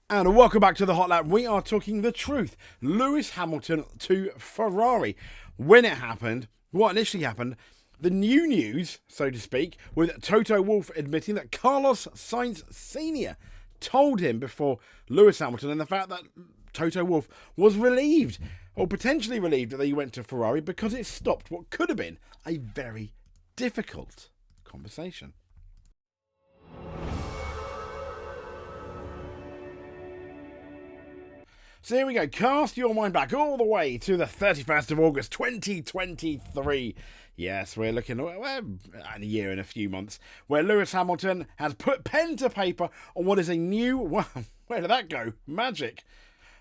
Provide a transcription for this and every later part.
And welcome back to the Hot Lap. We are talking the truth. Lewis Hamilton to Ferrari. When it happened, what initially happened, the new news, so to speak, with Toto Wolff admitting that Carlos Sainz Jr. told him before Lewis Hamilton, and the fact that Toto Wolff was relieved, or potentially relieved, that he went to Ferrari because it stopped what could have been a very difficult conversation. So here we go. Cast your mind back all the way to the 31st of August 2023. Yes, we're looking at a year and a few months where Lewis Hamilton has put pen to paper on what is a new... Well, where did that go? Magic.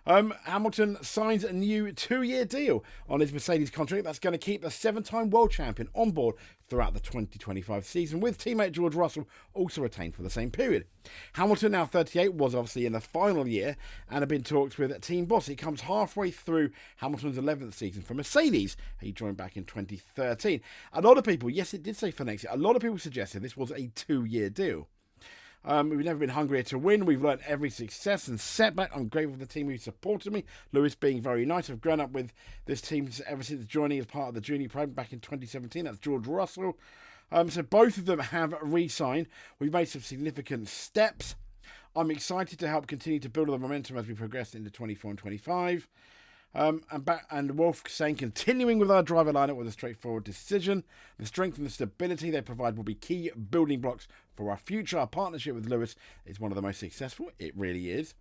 Hamilton signs a new 2-year deal on his Mercedes contract that's going to keep the 7-time world champion on board throughout the 2025 season, with teammate George Russell also retained for the same period. Hamilton, now 38, was obviously in the final year and had been talks with team boss. He comes halfway through Hamilton's 11th season for Mercedes. He joined back in 2013. A lot of people, yes, it did say for next year, a lot of people suggested this was a 2-year deal. We've never been hungrier to win. We've learned every success and setback. I'm grateful for the team who supported me. Lewis being very nice. I've grown up with this team ever since joining as part of the junior program back in 2017. That's George Russell. So both of them have re-signed. We've made some significant steps. I'm excited to help continue to build on the momentum as we progress into 24 and 25. And Wolff saying, continuing with our driver lineup was a straightforward decision. The strength and the stability they provide will be key building blocks for our future. Our partnership with Lewis is one of the most successful. It really is.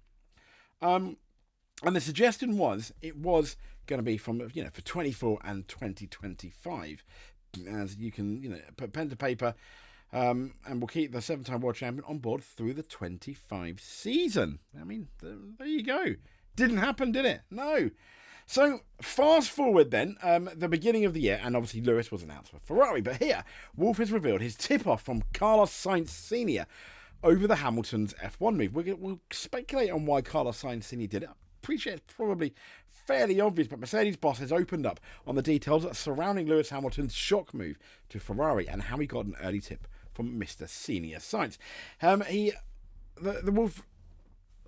And the suggestion was, it was going to be from, for 24 and 2025. As you can, put pen to paper, and we'll keep the 7-time world champion on board through the 25 season. I mean, there you go. Didn't happen, did it? No. So, fast forward then, the beginning of the year, and obviously Lewis was announced for Ferrari, but here, Wolff has revealed his tip-off from Carlos Sainz Sr. over the Hamilton's F1 move. We'll speculate on why Carlos Sainz Sr. did it. I appreciate it's probably fairly obvious, but Mercedes boss has opened up on the details surrounding Lewis Hamilton's shock move to Ferrari and how he got an early tip from Mr. Senior Sainz.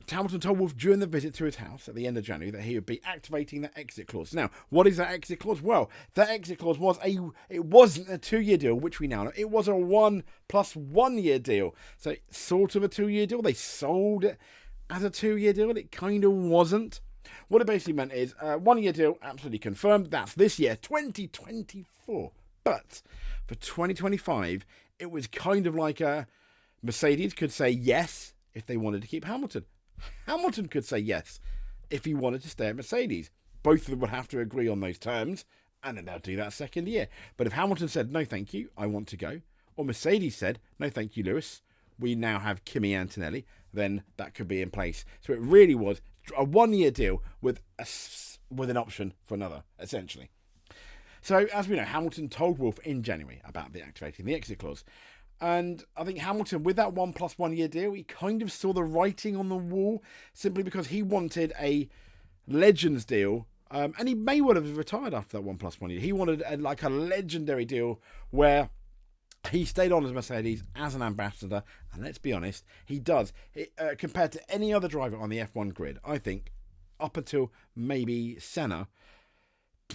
Hamilton told Wolff during the visit to his house at the end of January that he would be activating the exit clause. Now, what is that exit clause? Well, that exit clause it wasn't a 2-year deal, which we now know. It was a 1 + 1 year deal. So sort of a 2-year deal. They sold it as a 2-year deal, and it kind of wasn't. What it basically meant is 1-year deal, absolutely confirmed. That's this year, 2024. But for 2025, it was kind of like Mercedes could say yes if they wanted to keep Hamilton. Hamilton could say yes if he wanted to stay at Mercedes. Both of them would have to agree on those terms, and then they'll do that second year. But if Hamilton said, no, thank you, I want to go, or Mercedes said, no, thank you, Lewis, we now have Kimi Antonelli, then that could be in place. So it really was a 1-year deal with an option for another, essentially. So, as we know, Hamilton told Wolff in January about activating the exit clause. And I think Hamilton, with that 1 + 1 year deal, he kind of saw the writing on the wall, simply because he wanted a Legends deal. And he may well have retired after that 1 + 1 year. He wanted a legendary deal where he stayed on as Mercedes as an ambassador. And let's be honest, he does. Compared to any other driver on the F1 grid, I think, up until maybe Senna,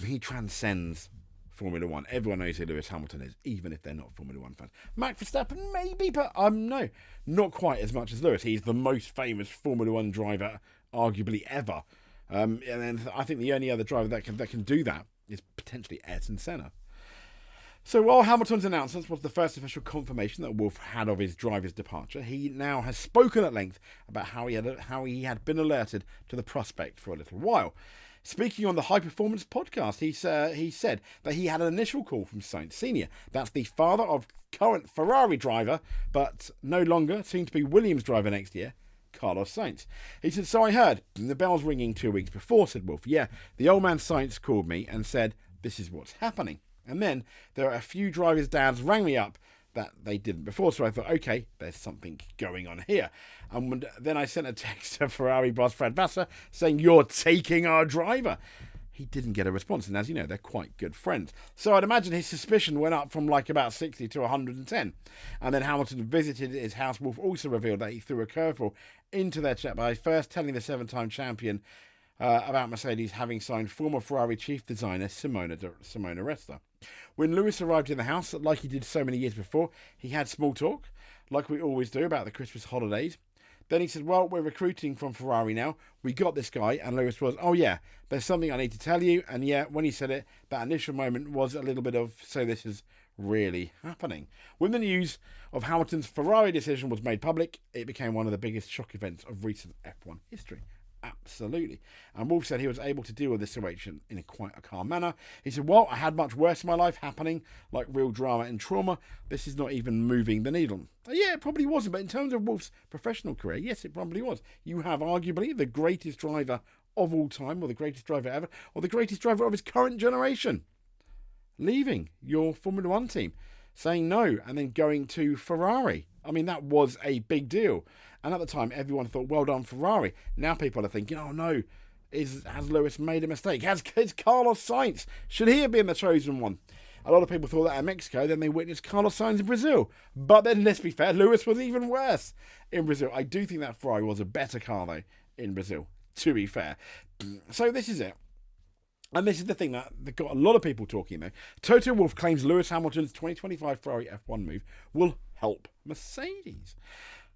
he transcends Formula 1. Everyone knows who Lewis Hamilton is, even if they're not Formula 1 fans. Max Verstappen, maybe, but no, not quite as much as Lewis. He's the most famous Formula 1 driver, arguably, ever. And then I think the only other driver that can do that is potentially Ayrton Senna. So while Hamilton's announcement was the first official confirmation that Wolff had of his driver's departure, he now has spoken at length about how he had been alerted to the prospect for a little while. Speaking on the High Performance podcast, he said that he had an initial call from Sainz Sr. That's the father of current Ferrari driver, but no longer, soon to be Williams driver next year, Carlos Sainz. He said, so I heard, the bells ringing 2 weeks before, said Wolff. Yeah, the old man Sainz called me and said, this is what's happening. And then there are a few drivers' dads rang me up that they didn't before, so I thought, okay, there's something going on here. And then I sent a text to Ferrari boss Fred Vassar saying, you're taking our driver. he didn't get a response. And as you know, they're quite good friends. So I'd imagine his suspicion went up from like about 60 to 110. And then Hamilton visited his house. Wolff also revealed that he threw a curveball into their chat by first telling the 7-time champion about Mercedes having signed former Ferrari chief designer Simona Resta. When Lewis arrived in the house, like he did so many years before, he had small talk, like we always do, about the Christmas holidays. Then he said, well, we're recruiting from Ferrari now. We got this guy. And Lewis was, oh yeah, there's something I need to tell you. And yeah, when he said it, that initial moment was a little bit of, so this is really happening. When the news of Hamilton's Ferrari decision was made public, it became one of the biggest shock events of recent F1 history. Absolutely. And Wolff said he was able to deal with this situation in quite a calm manner. He said, well, I had much worse in my life happening, like real drama and trauma. This is not even moving the needle. Yeah, it probably wasn't, but in terms of Wolff's professional career, yes, it probably was. You have arguably the greatest driver of all time, or the greatest driver ever, or the greatest driver of his current generation, leaving your Formula One team, saying no, and then going to Ferrari. I mean, that was a big deal. And at the time, everyone thought, well done, Ferrari. Now people are thinking, oh no, has Lewis made a mistake? Has Carlos Sainz? Should he have been the chosen one? A lot of people thought that in Mexico. Then they witnessed Carlos Sainz in Brazil. But then, let's be fair, Lewis was even worse in Brazil. I do think that Ferrari was a better car, though, in Brazil, to be fair. So this is it. And this is the thing that got a lot of people talking, though. Toto Wolff claims Lewis Hamilton's 2025 Ferrari F1 move will help Mercedes.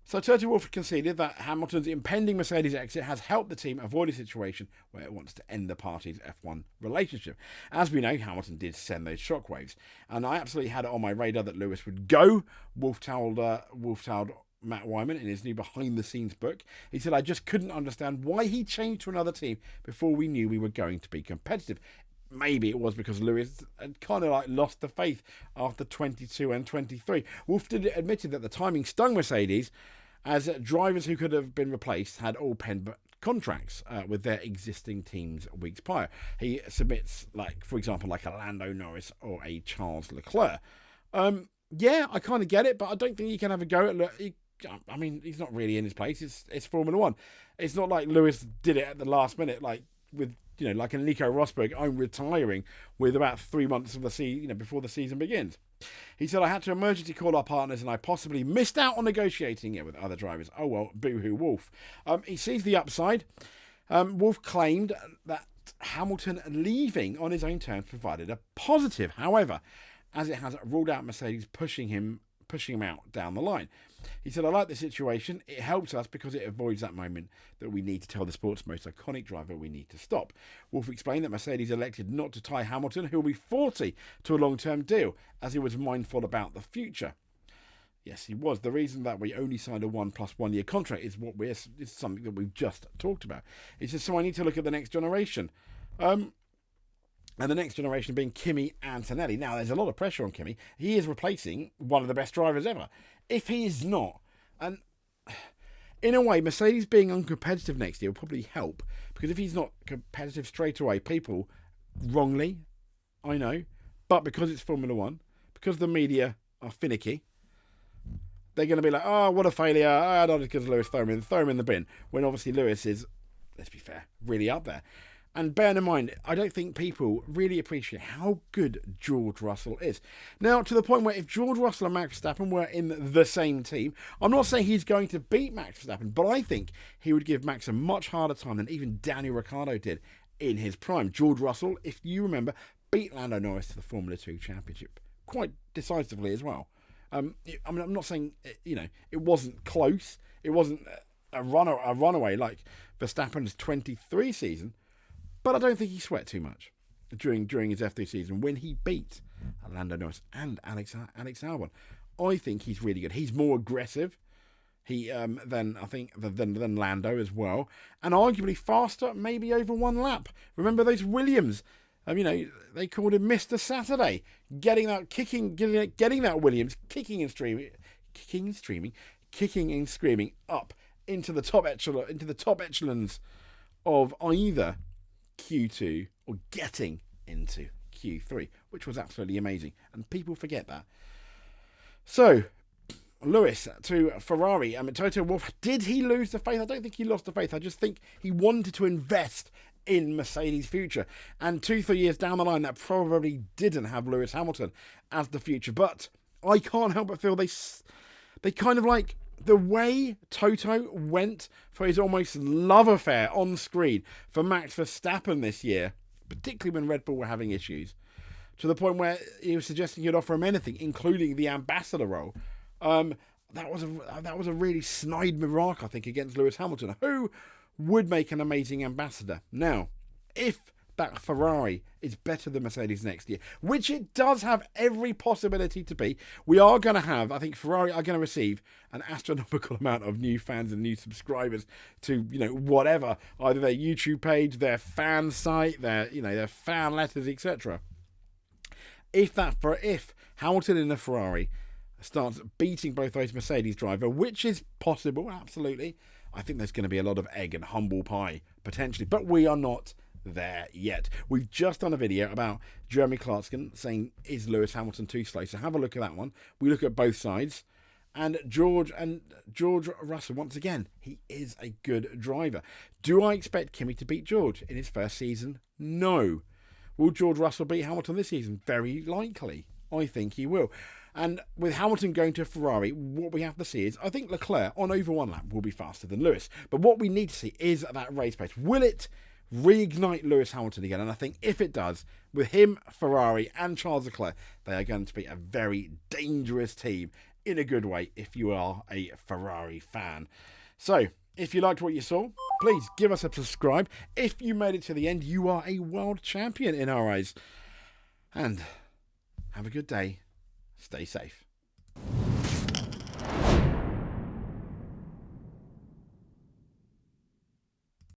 So Toto Wolff conceded that Hamilton's impending Mercedes exit has helped the team avoid a situation where it wants to end the party's F1 relationship. As we know, Hamilton did send those shockwaves. And I absolutely had it on my radar that Lewis would go. Wolff told Matt Wyman in his new behind-the-scenes book. He said, I just couldn't understand why he changed to another team before we knew we were going to be competitive. Maybe it was because Lewis had kind of like lost the faith after 22 and 23. Wolff admitted that the timing stung Mercedes, as drivers who could have been replaced had all penned contracts with their existing teams weeks prior. He submits, like, for example, like a Lando Norris or a Charles Leclerc. Yeah, I kind of get it, but I don't think you can have a go at I mean, he's not really in his place. It's Formula One. It's not like Lewis did it at the last minute, like with, you know, like a Nico Rosberg, I'm retiring with about 3 months of the season, you know, before the season begins. He said, I had to emergency call our partners and I possibly missed out on negotiating it with other drivers. Oh, well, boo-hoo Wolff. He sees the upside. Wolff claimed that Hamilton leaving on his own terms provided a positive. However, as it has ruled out Mercedes pushing him out down the line. He said, I like the situation. It helps us because it avoids that moment that we need to tell the sport's most iconic driver we need to stop. Wolff explained that Mercedes elected not to tie Hamilton, who will be 40, to a long-term deal, as he was mindful about the future. Yes, he was. The reason that we only signed a 1 + 1 year contract is something that we've just talked about. He says, so I need to look at the next generation. And the next generation being Kimi Antonelli. Now, there's a lot of pressure on Kimi. He is replacing one of the best drivers ever. If he is not, and in a way, Mercedes being uncompetitive next year will probably help, because if he's not competitive straight away, people, wrongly, I know, but because it's Formula One, because the media are finicky, they're going to be like, oh, what a failure, not because Lewis, throw him in the bin, when obviously Lewis is, let's be fair, really up there. And bear in mind, I don't think people really appreciate how good George Russell is. Now, to the point where if George Russell and Max Verstappen were in the same team, I'm not saying he's going to beat Max Verstappen, but I think he would give Max a much harder time than even Daniel Ricciardo did in his prime. George Russell, if you remember, beat Lando Norris to the Formula 2 championship quite decisively as well. I mean, I'm not saying, you know, it wasn't close. It wasn't a runaway like Verstappen's 23 season. But I don't think he sweat too much during his F3 season when he beat Lando Norris and Alex Albon. I think he's really good. He's more aggressive than Lando as well, and arguably faster, maybe over one lap. Remember those Williams? You know, they called him Mr. Saturday, getting that Williams kicking and screaming up into the top echelons of either Q2 or getting into Q3, which was absolutely amazing, and people forget that. So Lewis to Ferrari. I mean, Toto Wolff, did he lose the faith? I don't think he lost the faith. I just think he wanted to invest in Mercedes' future. And 2-3 years down the line, that probably didn't have Lewis Hamilton as the future. But I can't help but feel they kind of like the way Toto went for his almost love affair on screen for Max Verstappen this year, particularly when Red Bull were having issues, to the point where he was suggesting he'd offer him anything, including the ambassador role. That was a really snide remark, I think, against Lewis Hamilton, who would make an amazing ambassador. Now, if that Ferrari is better than Mercedes next year, which it does have every possibility to be, we are going to have, I think Ferrari are going to receive an astronomical amount of new fans and new subscribers to, whatever, either their YouTube page, their fan site, their fan letters, etc. If Hamilton in the Ferrari starts beating both those Mercedes drivers, which is possible, absolutely, I think there's going to be a lot of egg and humble pie, potentially. But we are not there yet. We've just done a video about Jeremy Clarkson saying, is Lewis Hamilton too slow? So have a look at that one. We look at both sides. And George Russell, once again, he is a good driver. Do I expect Kimi to beat George in his first season? No. Will George Russell beat Hamilton this season? Very likely. I think he will. And with Hamilton going to Ferrari, what we have to see is, I think Leclerc on over one lap will be faster than Lewis. But what we need to see is that race pace. Will it reignite Lewis Hamilton again? And I think if it does, with him, Ferrari and Charles Leclerc, they are going to be a very dangerous team in a good way if you are a Ferrari fan. So, if you liked what you saw, please give us a subscribe. If you made it to the end, you are a world champion in our eyes. And have a good day. Stay safe.